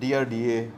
DRDA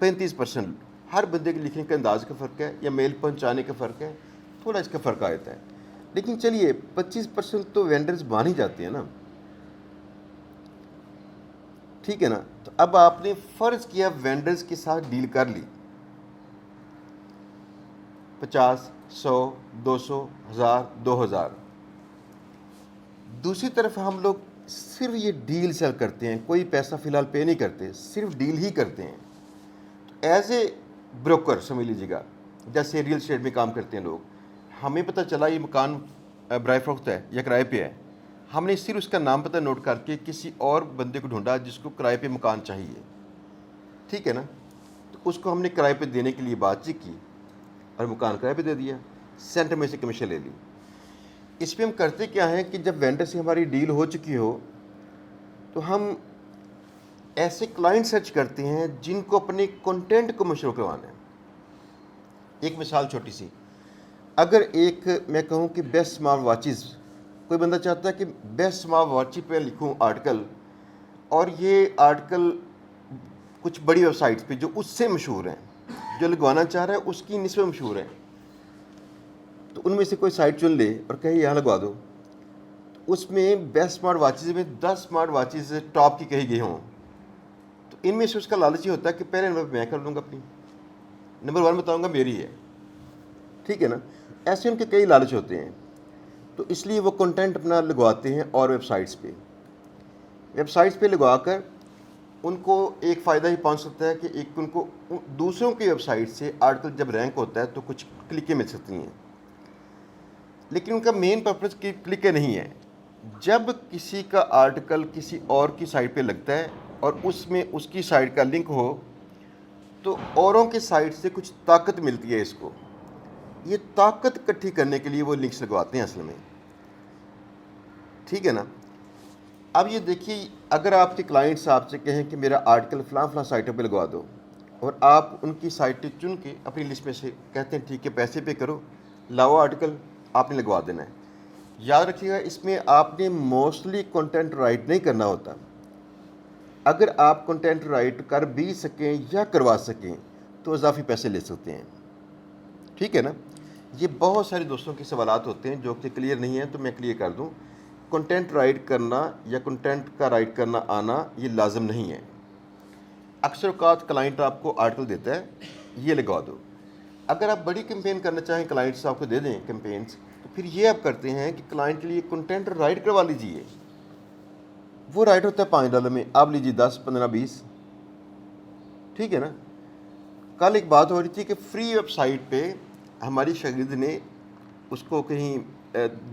35% ہر بندے کے لکھنے کا انداز کا فرق ہے یا میل پہنچانے کا فرق ہے, تھوڑا اس کا فرق آ جاتا ہے. لیکن چلیے 25% تو وینڈرز مان ہی جاتے ہیں نا, ٹھیک ہے نا. تو اب آپ نے فرض کیا وینڈرز کے ساتھ ڈیل کر لی, 50, 100, 200, 1000, 2000. دوسری طرف ہم لوگ صرف یہ ڈیل سیل کرتے ہیں, کوئی پیسہ فی الحال پے نہیں کرتے, صرف ڈیل ہی کرتے ہیں. ایز اے بروکر سمجھ لیجیے گا, جیسے ریئل اسٹیٹ میں کام کرتے ہیں لوگ, ہمیں پتہ چلا یہ مکان برائے فروخت ہے یا کرائے پہ ہے, ہم نے صرف اس کا نام پتہ نوٹ کر کے کسی اور بندے کو ڈھونڈا جس کو کرائے پہ مکان چاہیے, ٹھیک ہے نا. تو اس کو ہم نے کرائے پہ دینے کے لیے بات چیت کی اور مکان کرائے پہ دے دیا, سینٹر میں سے کمیشن لے لی. اس پہ ہم کرتے کیا ہیں کہ جب وینڈر سے ہماری ڈیل ہو چکی ہو تو ہم ایسے کلائنٹ سرچ کرتے ہیں جن کو اپنے کنٹینٹ کو مشہور کروانا ہے. ایک مثال چھوٹی سی, اگر ایک میں کہوں کہ بیسٹ اسمارٹ واچز, کوئی بندہ چاہتا ہے کہ بیسٹ اسمارٹ واچ پہ لکھوں آرٹیکل, اور یہ آرٹیکل کچھ بڑی ویب سائٹس پہ جو اس سے مشہور ہیں, جو لگوانا چاہ رہا ہے اس کی نسبت مشہور ہیں, تو ان میں سے کوئی سائٹ چن لے اور کہے یہاں لگوا دو. اس میں بیسٹ اسمارٹ واچز میں 10 اسمارٹ واچز ٹاپ کی کہی گئی ہوں, تو ان میں سے اس کا لالچ یہ ہوتا ہے کہ پہلے نمبر میں کر لوں گا, اپنی نمبر 1 بتاؤں گا میری ہے, ٹھیک ہے نا. ایسے ان کے کئی لالچ ہوتے ہیں, تو اس لیے وہ کنٹینٹ اپنا لگواتے ہیں اور ویب سائٹس پہ لگوا کر ان کو ایک فائدہ ہی پہنچ سکتا ہے کہ ایک ان کو دوسروں کی ویب سائٹ سے آرٹیکل جب رینک ہوتا ہے تو کچھ کلکیں مل سکتی ہیں, لیکن ان کا مین پرپز کی کلکیں نہیں ہے. جب کسی کا آرٹیکل کسی اور کی سائٹ پہ لگتا ہے اور اس میں اس کی سائٹ کا لنک ہو تو اوروں کے سائٹ سے کچھ طاقت ملتی ہے اس کو, یہ طاقت اکٹھی کرنے کے لیے وہ لنکس لگواتے ہیں اصل میں, ٹھیک ہے نا. اب یہ دیکھیے, اگر آپ کے کلائنٹس آپ سے کہیں کہ میرا آرٹیکل فلاں فلاں سائٹوں پہ لگوا دو, اور آپ ان کی سائٹیں چن کے اپنی لسٹ میں سے کہتے ہیں ٹھیک ہے پیسے پے کرو, لاؤ آرٹیکل, آپ نے لگوا دینا ہے. یاد رکھیے گا اس میں آپ نے موسٹلی کنٹینٹ رائٹ نہیں کرنا ہوتا. اگر آپ کنٹینٹ رائٹ کر بھی سکیں یا کروا سکیں تو اضافی پیسے لے سکتے ہیں, ٹھیک ہے نا. یہ بہت سارے دوستوں کے سوالات ہوتے ہیں جو کہ کلیئر نہیں ہیں, تو میں کلیئر کر دوں. کنٹینٹ رائٹ کرنا یا کنٹینٹ کا رائٹ کرنا آنا یہ لازم نہیں ہے. اکثر اوقات کلائنٹ آپ کو آرٹیکل دیتا ہے, یہ لگوا دو. اگر آپ بڑی کیمپین کرنا چاہیں, کلائنٹس آپ کو دے دیں کیمپینس, تو پھر یہ آپ کرتے ہیں کہ کلائنٹ کے لیے کنٹینٹ رائٹ کروا لیجیے. وہ رائٹ ہوتا ہے $5 میں, آپ لیجیے 10, 15, 20, ٹھیک ہے نا. کل ایک بات ہو رہی تھی کہ فری ویب سائٹ پہ ہماری شاگرد نے اس کو کہیں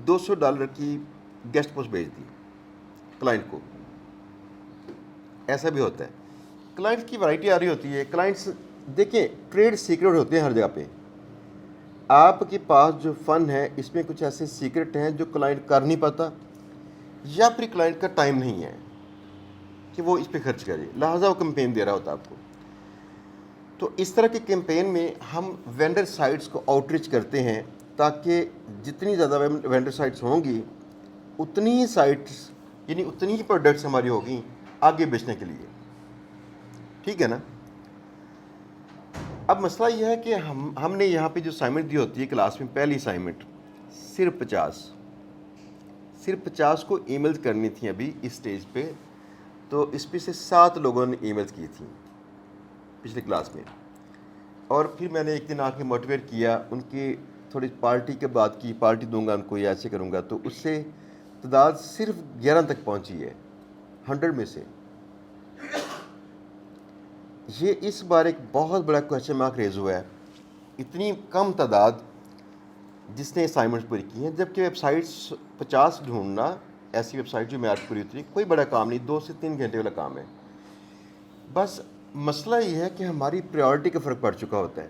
$200 کی گیسٹ پوسٹ بھیج دی کلائنٹ کو. ایسا بھی ہوتا ہے, کلائنٹ کی ورائٹی آ رہی ہوتی ہے. کلائنٹس دیکھیں ٹریڈ سیکرٹ ہوتے ہیں ہر جگہ پہ. آپ کے پاس جو فن ہے اس میں کچھ ایسے سیکرٹ ہیں جو کلائنٹ کر نہیں پاتا, یا پھر کلائنٹ کا ٹائم نہیں ہے کہ وہ اس پہ خرچ کرے, لہٰذا وہ کیمپین دے رہا ہوتا آپ کو. تو اس طرح کے کیمپین میں ہم وینڈر سائٹس کو آؤٹ ریچ کرتے ہیں تاکہ جتنی زیادہ وینڈر سائٹس ہوں گی اتنی ہی سائٹس یعنی اتنی ہی پروڈکٹس ہماری ہوگی آگے بیچنے کے لیے, ٹھیک ہے نا. اب مسئلہ یہ ہے کہ ہم نے یہاں پہ جو اسائنمنٹ دی ہوتی ہے کلاس میں, پہلی اسائنمنٹ صرف 50 کو ای میلز کرنی تھیں ابھی اس سٹیج پہ, تو اس پہ سے 7 لوگوں نے ای میلز کی تھیں پچھلی کلاس میں. اور پھر میں نے ایک دن آ کے موٹیویٹ کیا, ان کی تھوڑی پارٹی کے بعد کی, پارٹی دوں گا ان کو یا ایسے کروں گا, تو اس سے تعداد صرف 11 تک پہنچی ہے 100 میں سے. یہ اس بار ایک بہت بڑا کویسچن مارک ریز ہوا ہے, اتنی کم تعداد جس نے اسائنمنٹس پوری کی ہیں, جبکہ ویب سائٹس 50 ڈھونڈنا, ایسی ویب سائٹ جو معیار پوری ہوتی ہے, کوئی بڑا کام نہیں, 2 سے 3 گھنٹے والا کام ہے. بس مسئلہ یہ ہے کہ ہماری پریورٹی کا فرق پڑ چکا ہوتا ہے.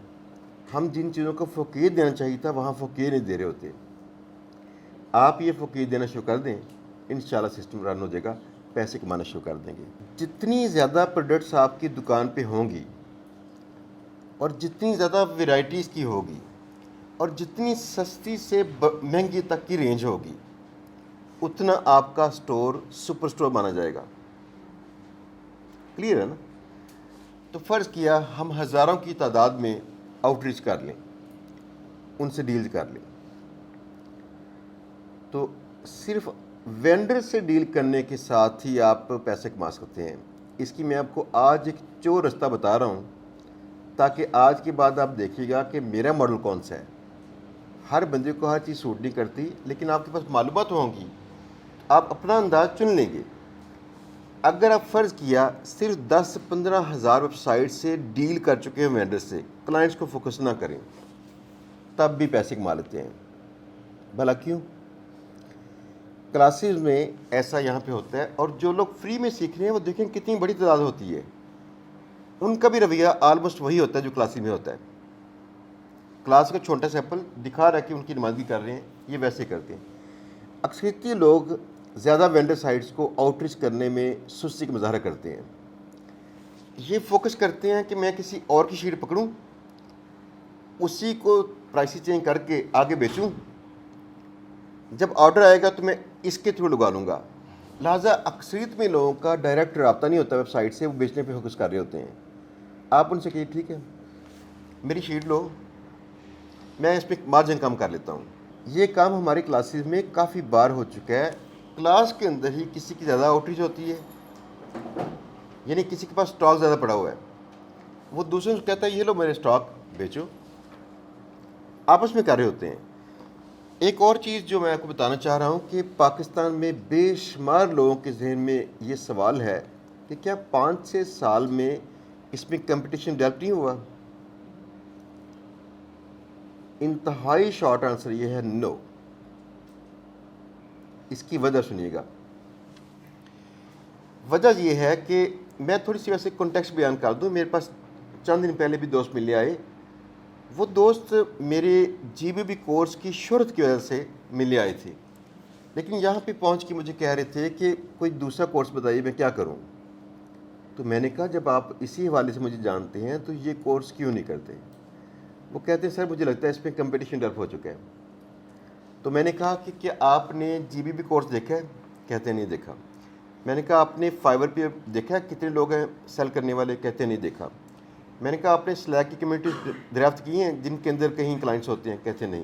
ہم جن چیزوں کو فوقیت دینا چاہیے تھا وہاں فوقیت نہیں دے رہے ہوتے. آپ یہ فوقیت دینا شروع کر دیں, انشاءاللہ سسٹم رن ہو جائے گا, پیسے کمانا شروع کر دیں گے. جتنی زیادہ پروڈکٹس آپ کی دکان پہ ہوں گی اور جتنی زیادہ ویرائٹیز کی ہوگی اور جتنی سستی سے مہنگی تک کی رینج ہوگی, اتنا آپ کا سٹور سپر سٹور مانا جائے گا. کلیئر ہے نا. تو فرض کیا ہم ہزاروں کی تعداد میں آؤٹ ریچ کر لیں، ان سے ڈیل کر لیں، تو صرف وینڈر سے ڈیل کرنے کے ساتھ ہی آپ پیسے کما سکتے ہیں۔ اس کی میں آپ کو آج ایک چور رستہ بتا رہا ہوں، تاکہ آج کے بعد آپ دیکھیے گا کہ میرا ماڈل کون سا ہے۔ ہر بندے کو ہر چیز سوٹ نہیں کرتی، لیکن آپ کے پاس معلومات ہوں گی، آپ اپنا انداز چن لیں گے۔ اگر آپ فرض کیا صرف 10-15 ہزار ویب سائٹ سے ڈیل کر چکے ہیں وینڈر سے، کلائنٹس کو فوکس نہ کریں، تب بھی پیسے کما لیتے ہیں۔ بھلا کیوں؟ کلاسز میں ایسا یہاں پہ ہوتا ہے، اور جو لوگ فری میں سیکھ رہے ہیں وہ دیکھیں کتنی بڑی تعداد ہوتی ہے، ان کا بھی رویہ آلموسٹ وہی ہوتا ہے جو کلاسز میں ہوتا ہے۔ کلاس کا چھوٹا سیمپل دکھا رہا ہے کہ ان کی نمائندگی کر رہے ہیں، یہ ویسے کرتے ہیں۔ اکثریتی لوگ زیادہ وینڈر سائٹس کو آؤٹ ریچ کرنے میں سستی کا مظاہرہ کرتے ہیں۔ یہ فوکس کرتے ہیں کہ میں کسی اور کی شیٹ پکڑوں، اسی کو پرائسی چینج کر کے آگے بیچوں، جب آرڈر آئے گا تو میں اس کے تھرو لگا لوں گا۔ لہٰذا اکثریت میں لوگوں کا ڈائریکٹ رابطہ نہیں ہوتا ویب سائٹ سے، وہ بیچنے پہ فوکس کر رہے ہوتے ہیں۔ آپ ان سے کہیے ٹھیک ہے میری شیٹ لو، میں اس پہ مارجن کم کر لیتا ہوں۔ یہ کام ہماری کلاسز میں کافی بار ہو چکا ہے۔ کلاس کے اندر ہی کسی کی زیادہ آؤٹ ریچ ہوتی ہے، یعنی کسی کے پاس سٹاک زیادہ پڑا ہوا ہے، وہ دوسرے سے کہتا ہے یہ لو میرے سٹاک بیچو، آپس میں کر رہے ہوتے ہیں۔ ایک اور چیز جو میں آپ کو بتانا چاہ رہا ہوں کہ پاکستان میں بے شمار لوگوں کے ذہن میں یہ سوال ہے کہ کیا 5-6 سال میں اس میں کمپٹیشن ڈیولپ نہیں ہوا؟ انتہائی شارٹ آنسر یہ ہے نو۔ اس کی وجہ سنیے گا۔ وجہ یہ ہے کہ میں تھوڑی سی ویسے کنٹیکسٹ بیان کر دوں۔ میرے پاس چند دن پہلے بھی دوست ملنے آئے، وہ دوست میرے GBB کورس کی شہرت کی وجہ سے ملنے آئے تھے، لیکن یہاں پہ پہنچ کے مجھے کہہ رہے تھے کہ کوئی دوسرا کورس بتائیے میں کیا کروں۔ تو میں نے کہا جب آپ اسی حوالے سے مجھے جانتے ہیں تو یہ کورس کیوں نہیں کرتے؟ وہ کہتے ہیں سر مجھے لگتا ہے اس پہ کمپٹیشن ڈیولپ ہو چکا ہے۔ تو میں نے کہا کہ کیا آپ نے GBB کورس دیکھا ہے؟ کہتے ہیں نہیں دیکھا۔ میں نے کہا آپ نے فائور پہ دیکھا ہے کتنے لوگ ہیں سیل کرنے والے؟ کہتے ہیں نہیں دیکھا۔ میں نے کہا آپ نے سلیک کی کمیونٹیز دریافت کی ہیں جن کے اندر کہیں کلائنٹس ہوتے ہیں؟ کہتے نہیں۔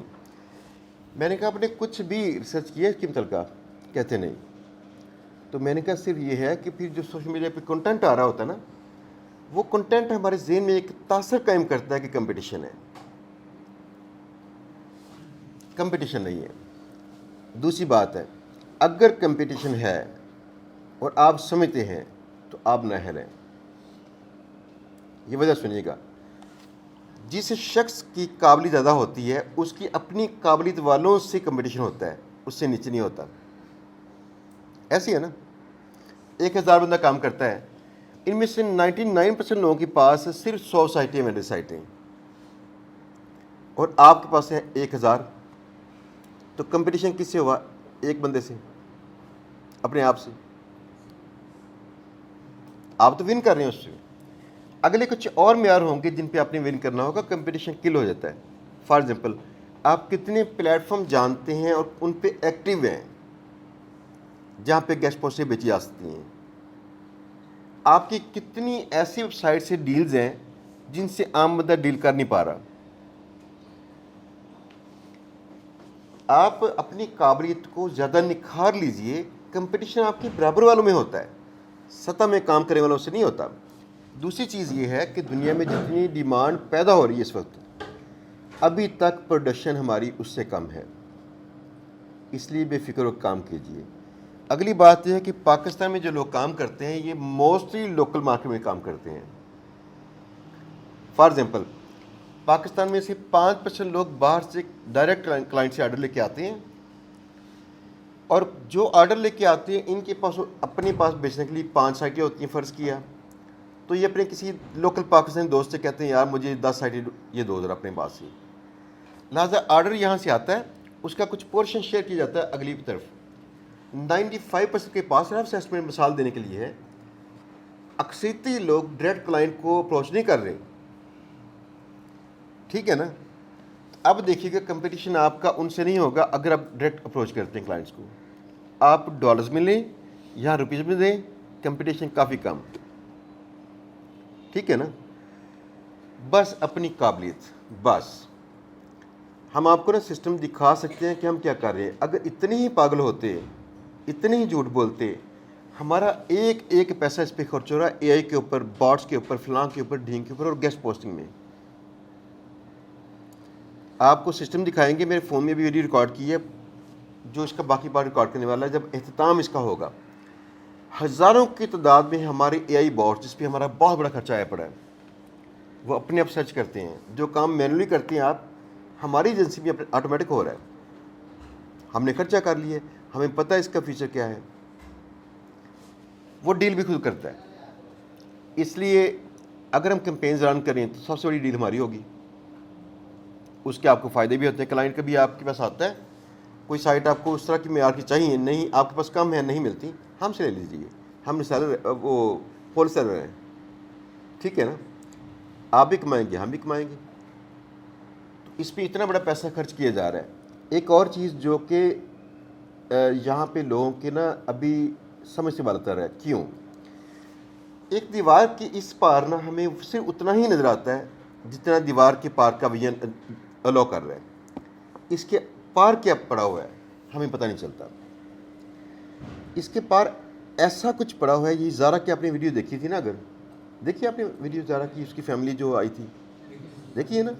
میں نے کہا آپ نے کچھ بھی ریسرچ کیا ہے اس کے متعلقہ؟ کہتے نہیں۔ تو میں نے کہا صرف یہ ہے کہ پھر جو سوشل میڈیا پہ کنٹینٹ آ رہا ہوتا ہے نا، وہ کنٹینٹ ہمارے ذہن میں ایک تاثر قائم کرتا ہے کہ کمپٹیشن ہے۔ کمپٹیشن نہیں ہے۔ دوسری بات ہے، اگر کمپٹیشن ہے اور آپ سمجھتے ہیں تو آپ نہ ہلیں۔ یہ وجہ سنیے گا، جس شخص کی قابلیت زیادہ ہوتی ہے اس کی اپنی قابلیت والوں سے کمپٹیشن ہوتا ہے، اس سے نیچے نہیں ہوتا۔ ایسی ہے نا، 1000 بندہ کام کرتا ہے، ان میں سے 99% لوگوں کے پاس صرف 100 سائٹیں وینڈر سائٹیں، اور آپ کے پاس ہیں 1000، تو کمپٹیشن کس سے ہوا؟ ایک بندے سے، اپنے آپ سے۔ آپ تو ون کر رہے ہیں اس سے، اگلے کچھ اور معیار ہوں گے جن پہ آپ نے ون کرنا ہوگا، کمپٹیشن کل ہو جاتا ہے۔ فار ایگزامپل، آپ کتنے پلیٹ فارم جانتے ہیں اور ان پہ ایکٹیو ہیں جہاں پہ گیسٹ پوسٹیں بیچی جا سکتی ہیں؟ آپ کی کتنی ایسی ویب سائٹ سے ڈیلز ہیں جن سے عام بندہ ڈیل کر نہیں پا رہا؟ آپ اپنی قابلیت کو زیادہ نکھار لیجئے، کمپٹیشن آپ کے برابر والوں میں ہوتا ہے، سطح میں کام کرنے والوں سے نہیں ہوتا۔ دوسری چیز یہ ہے کہ دنیا میں جتنی ڈیمانڈ پیدا ہو رہی ہے اس وقت، ابھی تک پروڈکشن ہماری اس سے کم ہے، اس لیے بے فکر ہو کام کیجئے۔ اگلی بات یہ ہے کہ پاکستان میں جو لوگ کام کرتے ہیں یہ موسٹلی لوکل مارکیٹ میں کام کرتے ہیں۔ فار ایگزامپل، پاکستان میں سے 5% لوگ باہر سے ڈائریکٹ کلائنٹ سے آرڈر لے کے آتے ہیں، اور جو آرڈر لے کے آتے ہیں ان کے پاس اپنے پاس بیچنے کے لیے 5 سائٹیں ہوتی ہیں فرض کیا، تو یہ اپنے کسی لوکل پاکستانی دوست سے کہتے ہیں یار مجھے 10 سائٹیں یہ دو ذرا اپنے پاس ہی۔ لہٰذا آرڈر یہاں سے آتا ہے، اس کا کچھ پورشن شیئر کیا جاتا ہے اگلی طرف۔ 95% کے پاس رف اسسمنٹ مثال دینے کے لیے ہے، اکثریتی لوگ ڈائریکٹ کلائنٹ کو اپروچ نہیں کر رہے، ٹھیک ہے نا؟ اب دیکھیے گا کمپٹیشن آپ کا ان سے نہیں ہوگا اگر آپ ڈائریکٹ اپروچ کرتے ہیں کلائنٹس کو۔ آپ ڈالرز میں لیں یا روپیز میں دیں، کمپٹیشن کافی کم۔ ٹھیک ہے نا. بس اپنی قابلیت، بس ہم آپ کو نا سسٹم دکھا سکتے ہیں کہ ہم کیا کر رہے ہیں. اگر اتنے ہی پاگل ہوتے، اتنے ہی جھوٹ بولتے، ہمارا ایک ایک پیسہ اس پہ خرچ ہو رہا ہے اے آئی کے اوپر، باٹس کے اوپر، فلاں کے اوپر، ڈھینگ کے اوپر اور گیسٹ پوسٹنگ میں. آپ کو سسٹم دکھائیں گے، میرے فون میں بھی ویڈیو ریکارڈ کی ہے جو اس کا باقی پارٹ ریکارڈ کرنے والا ہے. جب اختتام اس کا ہوگا، ہزاروں کی تعداد میں ہمارے اے آئی باٹس جس پہ ہمارا بہت بڑا خرچہ آیا پڑا ہے، وہ اپنے آپ سرچ کرتے ہیں. جو کام مینولی کرتے ہیں آپ، ہماری ایجنسی میں آٹومیٹک ہو رہا ہے. ہم نے خرچہ کر لیے، ہمیں پتہ ہے اس کا فیچر کیا ہے. وہ ڈیل بھی خود کرتا ہے. اس لیے اگر ہم کیمپینز رن کریں تو سب سے بڑی ڈیل ہماری ہوگی. اس کے آپ کو فائدے بھی ہوتے ہیں. کلائنٹ کبھی آپ کے پاس آتا ہے، کوئی سائٹ آپ کو اس طرح کی معیار کی چاہیے، نہیں آپ کے پاس کم ہے، نہیں ملتی، ہم سے لے لیجیے، ہم سیلر، وہ ہول سیلر ہیں. ٹھیک ہے نا. آپ بھی کمائیں گے، ہم بھی کمائیں گے. تو اس پہ اتنا بڑا پیسہ خرچ کیا جا رہا ہے. ایک اور چیز جو کہ یہاں پہ لوگوں کے نا ابھی سمجھ سے بالا تر ہے. کیوں؟ ایک دیوار کی اس پار نا ہمیں صرف اتنا ہی نظر آتا ہے جتنا دیوار کے پار کا ویژن الاؤ کر رہا ہے. اس کے پار کیا پڑا ہوا ہے ہمیں پتہ نہیں چلتا. اس کے پار ایسا کچھ پڑا ہوا ہے. یہ زارا کی آپ نے ویڈیو دیکھی تھی نا، اگر دیکھیے آپ نے ویڈیو زارا کی، اس کی فیملی جو آئی تھی، دیکھیے نا،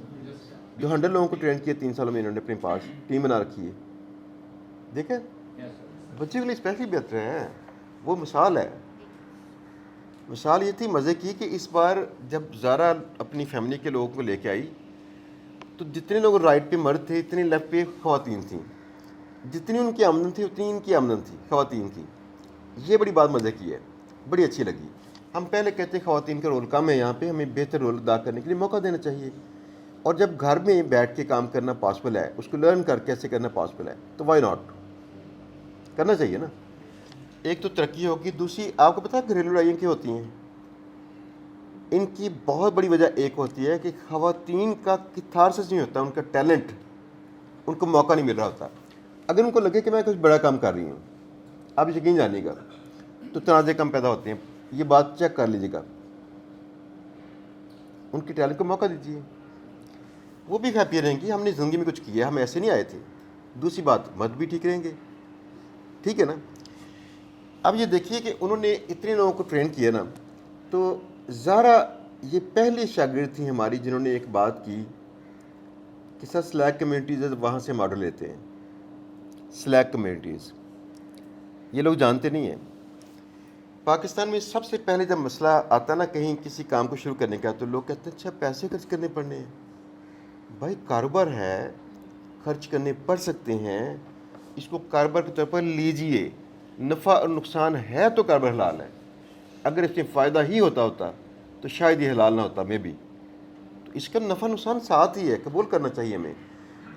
جو 100 لوگوں کو ٹرین کیا 3 سالوں میں انہوں نے اپنے پاس ٹیم بنا رکھی ہے. دیکھیں بچے کے لیے اسپیشلی بہتر ہیں. وہ مثال ہے. مثال یہ تھی مزے کی کہ اس بار جب زارا اپنی فیملی کے لوگوں کو لے کے آئی تو جتنے لوگ رائٹ پہ مرد تھے اتنے لیفٹ پہ خواتین تھیں. جتنی ان کی آمدن تھی اتنی ان کی آمدن تھی خواتین کی. یہ بڑی بات مزے کی ہے، بڑی اچھی لگی. ہم پہلے کہتے ہیں خواتین کا رول کم ہے یہاں پہ، ہمیں بہتر رول ادا کرنے کے لیے موقع دینا چاہیے. اور جب گھر میں بیٹھ کے کام کرنا پاسبل ہے، اس کو لرن کر کیسے کرنا پاسبل ہے، تو وائی ناٹ، کرنا چاہیے نا. ایک تو ترقی ہوگی، دوسری آپ کو پتہ ہے گھریلو لڑائیاں کیا ہوتی ہیں؟ ان کی بہت بڑی وجہ ایک ہوتی ہے کہ خواتین کا کتھارسس نہیں ہوتا، ان کا ٹیلنٹ، ان کو موقع نہیں مل رہا ہوتا. اگر ان کو لگے کہ میں کچھ بڑا کام کر رہی ہوں، آپ یقین جانیے گا، تو تنازع کم پیدا ہوتے ہیں. یہ بات چیک کر لیجیے گا. ان کی ٹیلنٹ کو موقع دیجیے، وہ بھی ہیپی رہیں گی. ہم نے زندگی میں کچھ کیا، ہم ایسے نہیں آئے تھے. دوسری بات، مرد بھی ٹھیک رہیں گے. ٹھیک ہے نا. اب یہ دیکھیے کہ انہوں نے اتنے لوگوں کو ٹرین کیا نا، تو زارا یہ پہلی شاگرد تھی ہماری جنہوں نے ایک بات کی کہ سر سلیک کمیونٹیز وہاں سے ماڈل لیتے ہیں. سلیک کمیونٹیز یہ لوگ جانتے نہیں ہیں. پاکستان میں سب سے پہلے جب مسئلہ آتا نا کہیں کسی کام کو شروع کرنے کا، تو لوگ کہتے ہیں اچھا پیسے خرچ کرنے پڑنے ہیں. بھائی کاروبار ہے، خرچ کرنے پڑ سکتے ہیں. اس کو کاروبار کے طور پر لیجئے. نفع اور نقصان ہے تو کاروبار حلال ہے. اگر اس میں فائدہ ہی ہوتا تو شاید یہ حلال نہ ہوتا میں بھی. تو اس کا نفع نقصان ساتھ ہی ہے، قبول کرنا چاہیے ہمیں.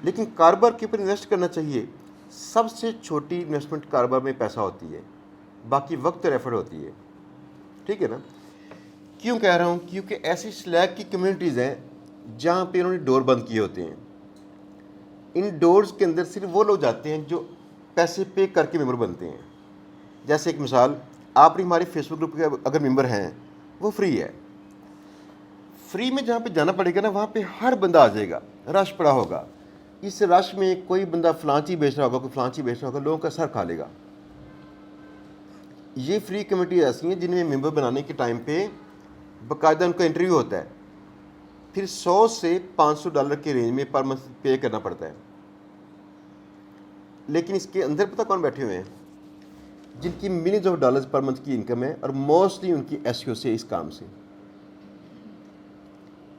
لیکن کاروبار کے اوپر انویسٹ کرنا چاہیے. سب سے چھوٹی انویسٹمنٹ کاروبار میں پیسہ ہوتی ہے، باقی وقت اور ایفرٹ ہوتی ہے. ٹھیک ہے نا. کیوں کہہ رہا ہوں؟ کیونکہ ایسی سلیک کی کمیونٹیز ہیں جہاں پہ انہوں نے ڈور بند کیے ہوتے ہیں. ان ڈورز کے اندر صرف وہ لوگ جاتے ہیں جو پیسے پے کر کے ممبر بنتے ہیں. جیسے ایک مثال، آپ نے ہمارے فیس بک گروپ کے اگر ممبر ہیں، وہ فری ہے. فری میں جہاں پہ جانا پڑے گا نا، وہاں پہ ہر بندہ آ جائے گا، رش پڑا ہوگا. اس رش میں کوئی بندہ فلانچی بیچ رہا ہوگا، کوئی فلانچی بیچ رہا ہوگا، لوگوں کا سر کھا لے گا. یہ فری کمیٹی ایسی ہیں جن میں ممبر بنانے کے ٹائم پہ باقاعدہ ان کا انٹرویو ہوتا ہے. پھر $100 سے $500 کے رینج میں پر منتھ پے کرنا پڑتا ہے. لیکن اس کے اندر پتہ کون بیٹھے ہوئے ہیں؟ جن کی millions of dollars per month کی انکم ہے، اور موسٹلی ان کی ایس او سے، اس کام سے.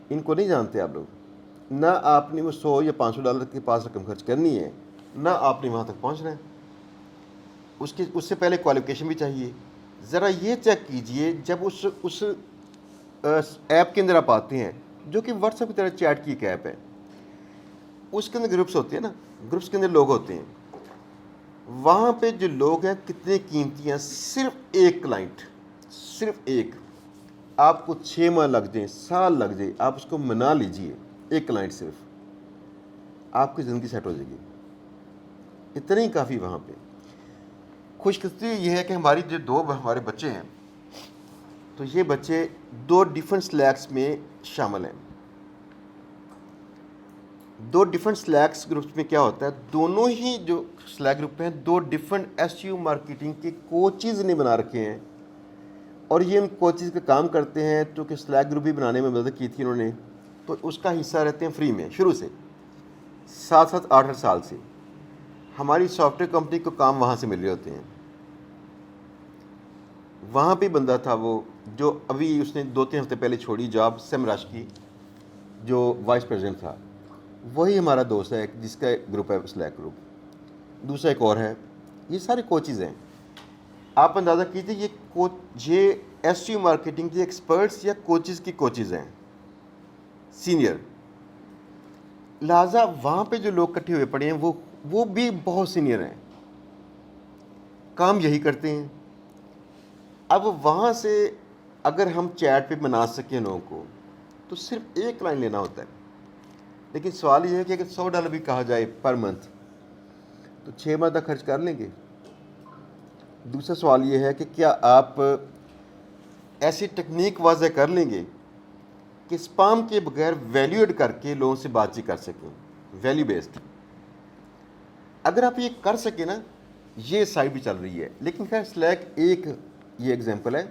ان کو نہیں جانتے آپ لوگ. نہ آپ نے وہ $100 یا $500 کے پاس رقم خرچ کرنی ہے، نہ آپ نے وہاں تک پہنچنا ہے. اس سے پہلے کوالیفیکیشن بھی چاہیے. ذرا یہ چیک کیجئے، جب اس ایپ کے اندر آپ آتے ہیں جو کہ واٹس ایپ کی طرح چیٹ کی ایک ایپ ہے، اس کے اندر گروپس ہوتے ہیں نا، گروپس کے اندر لوگ ہوتے ہیں. وہاں پہ جو لوگ ہیں کتنے قیمتی ہیں. صرف ایک کلائنٹ، صرف ایک، آپ کو 6 ماہ لگ جائیں، سال لگ جائے، آپ اس کو منا لیجئے. ایک کلائنٹ صرف، آپ کی زندگی سیٹ ہو جائے گی. اتنا ہی کافی. وہاں پہ خوش قسمتی یہ ہے کہ ہماری جو 2 ہمارے بچے ہیں، تو یہ بچے دو ڈیفرنٹ سلیکس میں شامل ہیں. دو ڈیفرنٹ سلیکس گروپس میں کیا ہوتا ہے, دونوں ہی جو سلیک گروپ ہیں دو ڈیفرنٹ ایس یو مارکیٹنگ کے کوچز نے بنا رکھے ہیں, اور یہ ان کوچز کا کام کرتے ہیں. تو کہ سلیک گروپ بھی بنانے میں مدد کی تھی انہوں نے, تو اس کا حصہ رہتے ہیں فری میں شروع سے 7-8 سال سے. ہماری سافٹ ویئر کمپنی کو کام وہاں سے مل رہے ہوتے ہیں. وہاں پہ بندہ تھا وہ جو ابھی اس نے 2-3 ہفتے پہلے چھوڑی جاب, سیم رش کی, جو وائس پریزیڈنٹ تھا. وہی ہمارا دوست ہے جس کا گروپ ہے سلیک گروپ. دوسرا ایک اور ہے. یہ سارے کوچز ہیں. آپ اندازہ کیجیے یہ ایس یو مارکیٹنگ کے ایکسپرٹس یا کوچز کی کوچز ہیں, سینئر. لہٰذا وہاں پہ جو لوگ اکٹھے ہوئے پڑے ہیں وہ بھی بہت سینئر ہیں, کام یہی کرتے ہیں. اب وہاں سے اگر ہم چیٹ پہ بنا سکیں لوگوں کو تو صرف ایک لائن لینا ہوتا ہے. لیکن سوال یہ ہے کہ اگر $100 بھی کہا جائے پر منتھ تو 6 ماہ تک خرچ کر لیں گے. دوسرا سوال یہ ہے کہ کیا آپ ایسی ٹیکنیک واضح کر لیں گے کہ اسپام کے بغیر ویلیو ایڈ کر کے لوگوں سے بات چیت کر سکیں, ویلیو بیسڈ. اگر آپ یہ کر سکیں نا, یہ سائٹ بھی چل رہی ہے. لیکن خیر سلیک ایک یہ ایگزامپل ہے,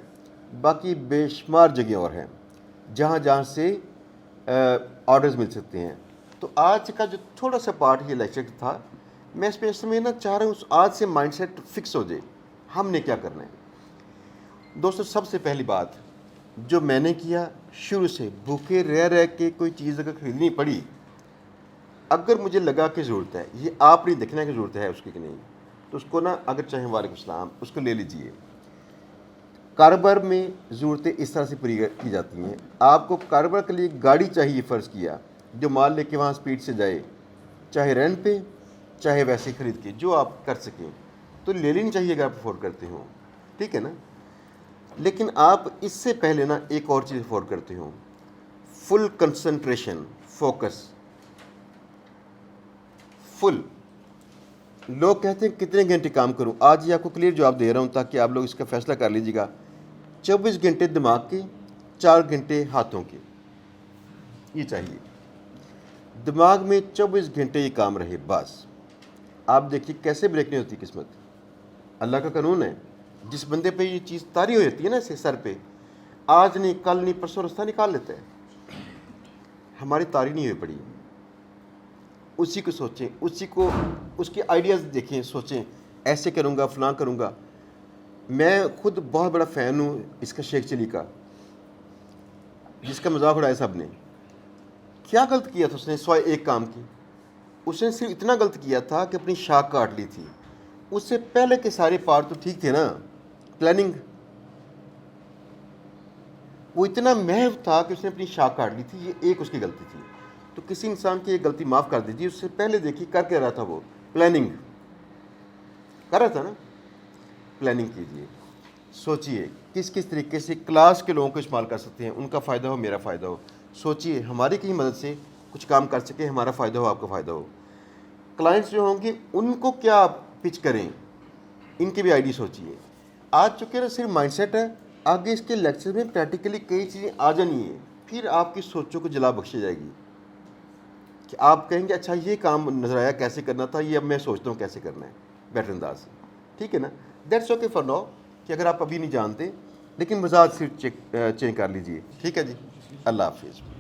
باقی بے شمار جگہیں اور ہیں جہاں سے آرڈرز مل سکتے ہیں. تو آج کا جو تھوڑا سا پارٹ یہ لیکچر تھا, میں اس پہ اس میں چاہ رہا ہوں آج سے مائنڈ سیٹ فکس ہو جائے ہم نے کیا کرنا ہے. دوستو سب سے پہلی بات جو میں نے کیا, شروع سے بھوکے رہ کے کوئی چیز اگر خریدنی پڑی, اگر مجھے لگا کہ ضرورت ہے, یہ آپ نہیں دیکھنا کہ ضرورت ہے اس کی کہ نہیں, تو اس کو نا اگر چاہیں وعلیکم السلام اس کو لے لیجئے. کاروبار میں ضرورتیں اس طرح سے پوری کی جاتی ہیں. آپ کو کاروبار کے لیے گاڑی چاہیے, فرض کیا, جو مال لے کے وہاں سپیڈ سے جائے, چاہے رینٹ پہ چاہے ویسے خرید کے, جو آپ کر سکیں تو لے لینی چاہیے اگر آپ افورڈ کرتے ہوں, ٹھیک ہے نا. لیکن آپ اس سے پہلے نا ایک اور چیز افورڈ کرتے ہوں, فل کنسنٹریشن, فوکس, فل. لوگ کہتے ہیں کتنے گھنٹے کام کروں, آج یہ آپ کو کلیئر جواب دے رہا ہوں تاکہ آپ لوگ اس کا فیصلہ کر لیجیے گا. 24 گھنٹے دماغ کے, 4 گھنٹے ہاتھوں کے, یہ چاہیے. دماغ میں 24 گھنٹے یہ کام رہے بس. آپ دیکھیے کیسے بریک نہیں ہوتی قسمت, اللہ کا قانون ہے. جس بندے پہ یہ چیز طاری ہو جاتی ہے نا اسے سر پہ, آج نہیں کل نہیں پرسوں رستہ نکال لیتا ہے. ہماری طاری نہیں ہوئی پڑی, اسی کو سوچیں, اس کے آئیڈیاز دیکھیں, سوچیں ایسے کروں گا, فلاں کروں گا. میں خود بہت بڑا فین ہوں اس کا شیخ چلی کا, جس کا مذاق اڑایا سب نے. کیا غلط کیا تھا اس نے سوائے ایک کام کی, اس نے صرف اتنا غلط کیا تھا کہ اپنی شاخ کاٹ لی تھی. اس سے پہلے کے سارے پارٹ تو ٹھیک تھے نا, پلاننگ. وہ اتنا محو تھا کہ اس نے اپنی شاخ کاٹ لی تھی, یہ ایک اس کی غلطی تھی. تو کسی انسان کی یہ غلطی معاف کر دیجیے. اس سے پہلے دیکھیے کر کے رہا تھا, وہ پلاننگ کر رہا تھا نا. پلاننگ کیجیے, سوچئے کس طریقے سے کلاس کے لوگوں کو استعمال کر سکتے ہیں, ان کا فائدہ ہو میرا فائدہ ہو. سوچئے ہماری کہیں مدد سے کچھ کام کر سکے, ہمارا فائدہ ہو آپ کا فائدہ ہو. کلائنٹس جو ہوں گے ان کو کیا پچ کریں, ان کی بھی آئیڈی سوچئے. آج چکے نا صرف مائنڈ سیٹ ہے, آگے اس کے لیکچر میں پریکٹیکلی کئی چیزیں آ جانی ہیں. پھر آپ کی سوچوں کو جلا بخشی جائے گی کہ آپ کہیں گے اچھا یہ کام نظر آیا کیسے کرنا تھا, یہ اب میں سوچتا ہوں کیسے کرنا ہے بیٹر انداز سے. ٹھیک ہے نا, دیٹس اوکے فار ناؤ, کہ اگر آپ ابھی نہیں جانتے, لیکن مزاج صرف چینج کر لیجئے. ٹھیک ہے جی, اللہ حافظ.